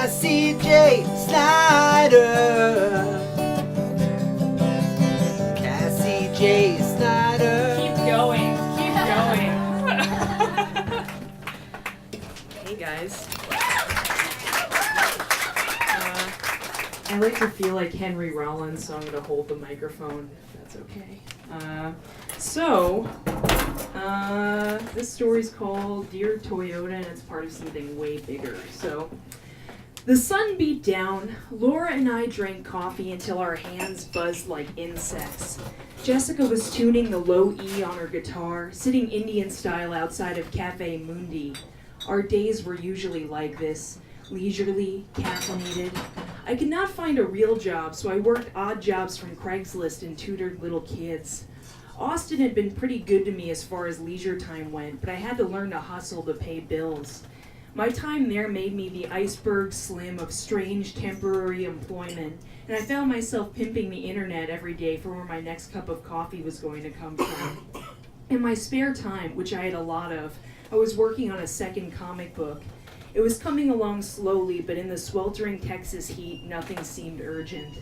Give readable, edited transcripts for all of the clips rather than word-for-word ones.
Cassie J. Sneider. Cassie J. Sneider. Keep going. Hey guys. I like to feel like Henry Rollins, so I'm going to hold the microphone, if that's okay. This story's called Dear Toyota, and it's part of something way bigger. So, the sun beat down. Laura and I drank coffee until our hands buzzed like insects. Jessica was tuning the low E on her guitar, sitting Indian style outside of Cafe Mundi. Our days were usually like this, leisurely, caffeinated. I could not find a real job, so I worked odd jobs from Craigslist and tutored little kids. Austin had been pretty good to me as far as leisure time went, but I had to learn to hustle to pay bills. My time there made me the iceberg slim of strange temporary employment, and I found myself pimping the internet every day for where my next cup of coffee was going to come from. In my spare time, which I had a lot of, I was working on a second comic book. It was coming along slowly, but in the sweltering Texas heat, nothing seemed urgent.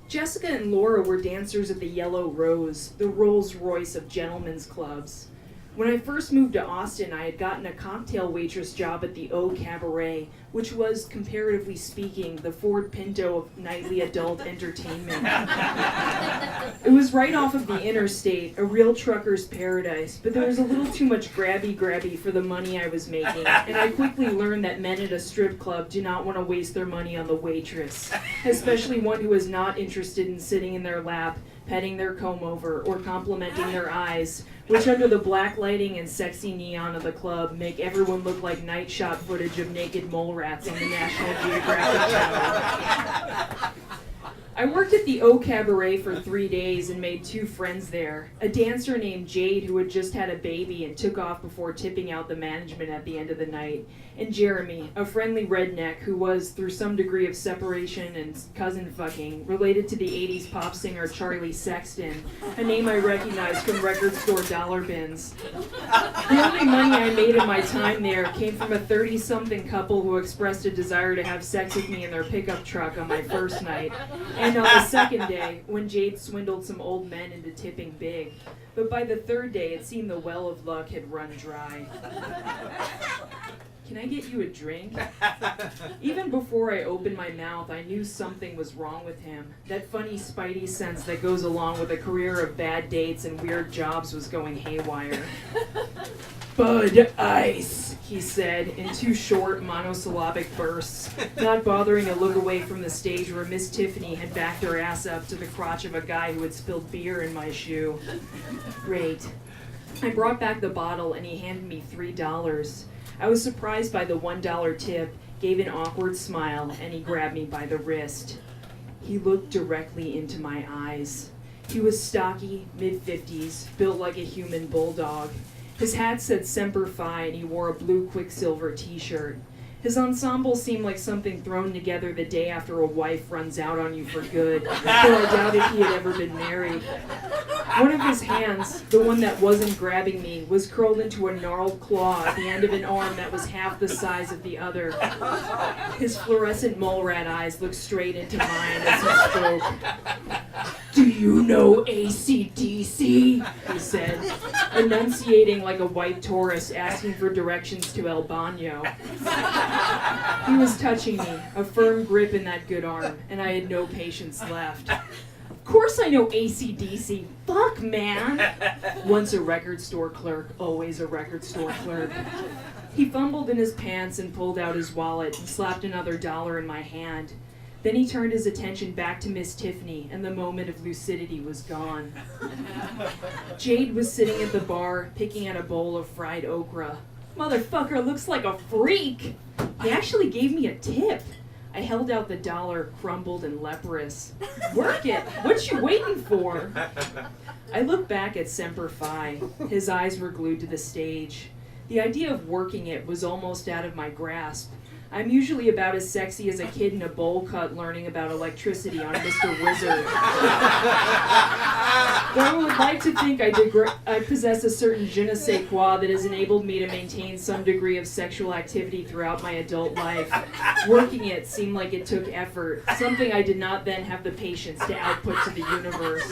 Jessica and Laura were dancers at the Yellow Rose, the Rolls Royce of gentlemen's clubs. When I first moved to Austin, I had gotten a cocktail waitress job at the O Cabaret, which was, comparatively speaking, the Ford Pinto of nightly adult entertainment. It was right off of the interstate, a real trucker's paradise, but there was a little too much grabby for the money I was making, and I quickly learned that men at a strip club do not want to waste their money on the waitress, especially one who is not interested in sitting in their lap, petting their comb-over, or complimenting their eyes, which under the black lighting and sexy neon of the club make everyone look like night shot footage of naked mole rats on the National Geographic Channel. I worked at the O Cabaret for 3 days and made 2 friends there. A dancer named Jade who had just had a baby and took off before tipping out the management at the end of the night, and Jeremy, a friendly redneck who was, through some degree of separation and cousin fucking, related to the 80s pop singer Charlie Sexton, a name I recognized from record store dollar bins. The only money I made in my time there came from a 30-something couple who expressed a desire to have sex with me in their pickup truck on my first night, and on the second day, when Jade swindled some old men into tipping big. But by the third day, it seemed the well of luck had run dry. Can I get you a drink? Even before I opened my mouth, I knew something was wrong with him. That funny spidey sense that goes along with a career of bad dates and weird jobs was going haywire. Bud Ice, he said, in 2 short, monosyllabic bursts, not bothering to look away from the stage where Miss Tiffany had backed her ass up to the crotch of a guy who had spilled beer in my shoe. Great. I brought back the bottle and he handed me $3. I was surprised by the $1 tip, gave an awkward smile, and he grabbed me by the wrist. He looked directly into my eyes. He was stocky, mid-50s, built like a human bulldog. His hat said Semper Fi, and he wore a blue Quicksilver t-shirt. His ensemble seemed like something thrown together the day after a wife runs out on you for good, though I doubted he had ever been married. One of his hands, the one that wasn't grabbing me, was curled into a gnarled claw at the end of an arm that was half the size of the other. His fluorescent mole rat eyes looked straight into mine as he spoke. "Do you know AC/DC?" he said, enunciating like a white tourist asking for directions to El Baño. He was touching me, a firm grip in that good arm, and I had no patience left. "Of course I know AC/DC. Fuck, man." Once a record store clerk, always a record store clerk. He fumbled in his pants and pulled out his wallet and slapped another $1 in my hand. Then he turned his attention back to Miss Tiffany, and the moment of lucidity was gone. Jade was sitting at the bar, picking at a bowl of fried okra. "Motherfucker looks like a freak." He actually gave me a tip. I held out the $1, crumbled and leprous. "Work it! What you waiting for?" I looked back at Semper Fi. His eyes were glued to the stage. The idea of working it was almost out of my grasp. I'm usually about as sexy as a kid in a bowl cut learning about electricity on Mr. Wizard. Though I would like to think I possess a certain je ne sais quoi that has enabled me to maintain some degree of sexual activity throughout my adult life. Working it seemed like it took effort, something I did not then have the patience to output to the universe.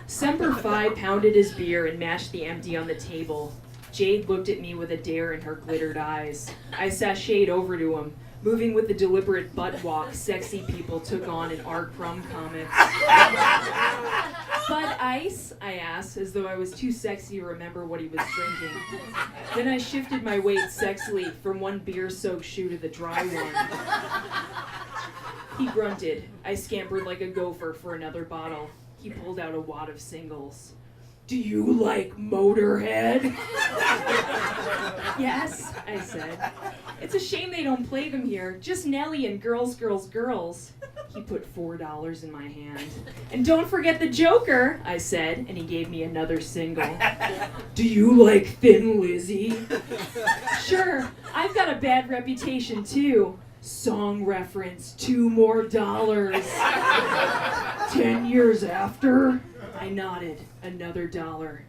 Semper Fi pounded his beer and mashed the empty on the table. Jade looked at me with a dare in her glittered eyes. I sashayed over to him, moving with the deliberate butt walk sexy people took on in R. Crumb comics. Bud Ice? I asked, as though I was too sexy to remember what he was drinking. Then I shifted my weight sexily from one beer-soaked shoe to the dry one. He grunted. I scampered like a gopher for another bottle. He pulled out a wad of singles. Do you like Motorhead? Yes, I said. It's a shame they don't play them here. Just Nelly and Girls, Girls, Girls. He put $4 in my hand. And don't forget the Joker, I said, and he gave me another single. Do you like Thin Lizzy? Sure, I've got a bad reputation too. Song reference, $2 more. 10 years after? I nodded. Another $1.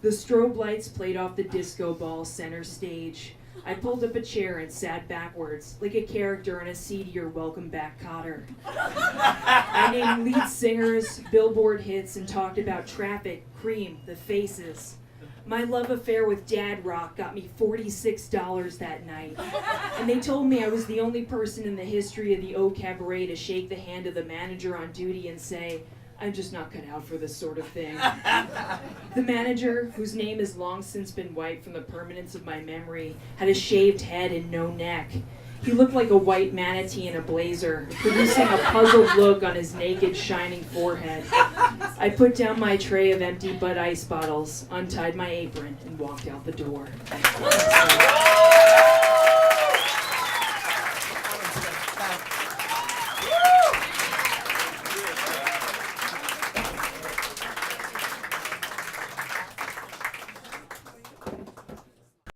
The strobe lights played off the disco ball center stage. I pulled up a chair and sat backwards, like a character in a seedier Welcome Back Kotter. I named lead singers, Billboard hits, and talked about Traffic, Cream, The Faces. My love affair with Dad Rock got me $46 that night. And they told me I was the only person in the history of the O Cabaret to shake the hand of the manager on duty and say, I'm just not cut out for this sort of thing. The manager, whose name has long since been wiped from the permanence of my memory, had a shaved head and no neck. He looked like a white manatee in a blazer, producing a puzzled look on his naked, shining forehead. I put down my tray of empty Bud Ice bottles, untied my apron, and walked out the door.